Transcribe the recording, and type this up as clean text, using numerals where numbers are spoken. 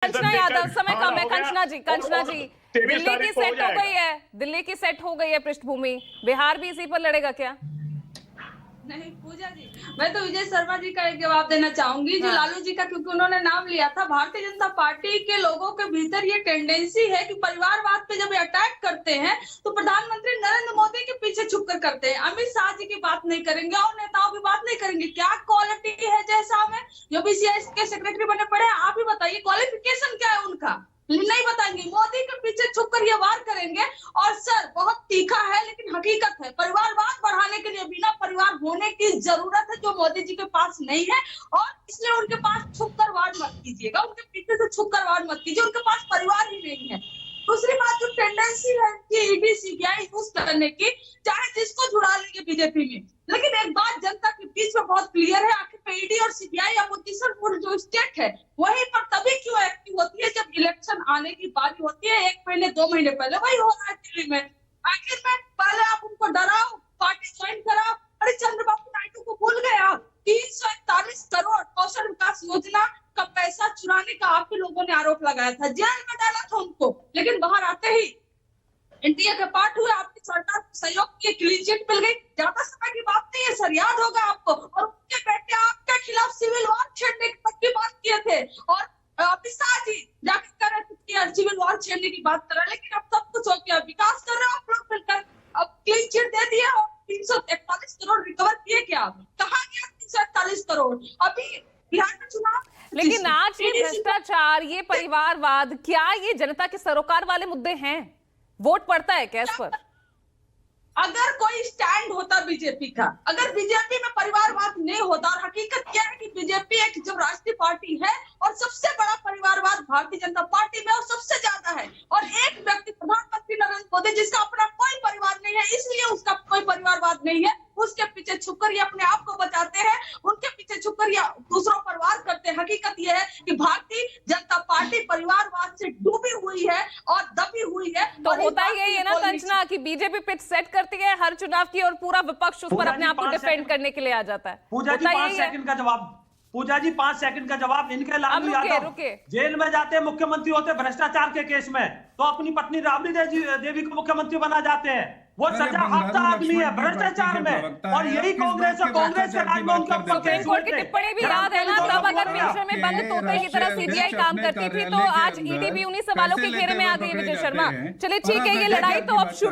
कंचना यादव, समय कम है। कंचना जी, दिल्ली की सेट हो गई है, दिल्ली की सेट हो गई है पृष्ठभूमि। बिहार भी इसी पर लड़ेगा क्या? नहीं पूजा जी, मैं तो विजय शर्मा जी का एक जवाब देना चाहूंगी जो लालू जी का, क्योंकि उन्होंने नाम लिया था। भारतीय जनता पार्टी के लोगों के भीतर ये टेंडेंसी है कि परिवारवाद पे जब अटैक करते हैं तो प्रधानमंत्री नरेंद्र मोदी के पीछे छुपकर करते हैं। अमित शाह जी की बात नहीं करेंगे और नेताओं की बात नहीं करेंगे। क्या क्वालिटी है जैसा में जो बीसीसीआई के सेक्रेटरी बने पड़े हैं, आप ही बताइए क्वालिफिकेशन क्या है उनका? नहीं बताएंगे। मोदी के पीछे छुपकर ये वार करेंगे। और सर बहुत तीखा है लेकिन हकीकत है, परिवारवाद बढ़ाने के लिए बिना परिवार होने की जरूरत है जो मोदी जी के पास नहीं है। और इसलिए उनके पास छुपकर वार मत कीजिएगा, उनके पीछे से छुपकर वार मत कीजिए। उनके पास परिवार ही नहीं है। दूसरी बात, जो टेंडेंसी है कि ईडी सीबीआई यूज करने की, चाहे जिसको जुड़ा लेंगे बीजेपी में, लेकिन एक बात जनता के बीच में बहुत क्लियर है, आखिर ईडी और सीबीआई अपोजिशन जो स्टेट है वहीं पर तभी क्यों एक्टिव होती है जब इलेक्शन आने की बारी होती है। 1 महीने 2 महीने पहले वही हो रहा है दिल्ली में। आखिर में पहले आप उनको डराओ, पार्टी ज्वाइन कराओ। अरे चंद्रबाबू नायडू को भूल गए आप? 341 करोड़ कौशल विकास योजना का पैसा चुराने का आप ही लोगों ने आरोप लगाया था, जेल में डाला था उनको, लेकिन बाहर आते ही एनडीए के पार्ट हुए, आपकी सरकार सहयोग की, क्लीन चिट मिल गई। ज्यादा समय की बात नहीं है सर, याद होगा आपको। और उनके बेटे आपके खिलाफ सिविल वॉर छेड़ने की बात किए थे और अमित शाह जी जाकर कर रहे थे सिविल वॉर छेड़ने की बात कर रहे हैं। लेकिन अब सब कुछ हो गया, विकास कर रहे हो आप लोग मिलकर। अब क्लीन चिट दे दिया और 341 करोड़ रिकवर किए क्या? कहाँ गया 341 करोड़? अभी बिहार में चुनाव। लेकिन आज ये भ्रष्टाचार, ये परिवारवाद, क्या ये जनता के सरोकार वाले मुद्दे हैं? वोट पड़ता है क्या इस पर? अगर कोई स्टैंड होता बीजेपी का, अगर बीजेपी में परिवारवाद नहीं होता, और हकीकत यह है कि बीजेपी एक जो राष्ट्रीय पार्टी है और सबसे बड़ा परिवारवाद भारतीय जनता पार्टी में और सबसे ज्यादा है। और एक व्यक्ति प्रधानमंत्री नरेंद्र मोदी जिसका अपना कोई परिवार नहीं है, इसलिए उसका कोई परिवारवाद नहीं है, उसके पीछे छुपकर ये अपने आप को बचाते हैं, उनके पीछे छुपकर ये दूसरों पर वार करते हैं। हकीकत यह है कि भारतीय जनता पार्टी परिवारवाद से डूबी हुई है और दबी हुई है। तो होता यही है ना कंचना कि बीजेपी पिच सेट करती है हर चुनाव की और पूरा विपक्ष उस पर अपने आप को डिफेंड करने के लिए आ जाता है। पूजा जी 5 सेकंड का जवाब। पूजा जी 5 सेकंड का जवाब। इनके लालू यादव जेल में जाते हैं, मुख्यमंत्री होते भ्रष्टाचार के केस में, तो अपनी पत्नी राबड़ी देवी को मुख्यमंत्री बना जाते हैं। वो सजा याफ्ता आदमी है भ्रष्टाचार में। और यही कांग्रेस और कांग्रेस के राज में उनके ऊपर सुप्रीम कोर्ट की टिप्पणी भी याद है ना, तब अगर पिंजरे में बंद तोते की तरह सीबीआई काम करती थी, तो आज ईडी भी उन्हीं सवालों के घेरे में आ गई। विजय शर्मा, चलिए ठीक है, ये लड़ाई तो अब शुरू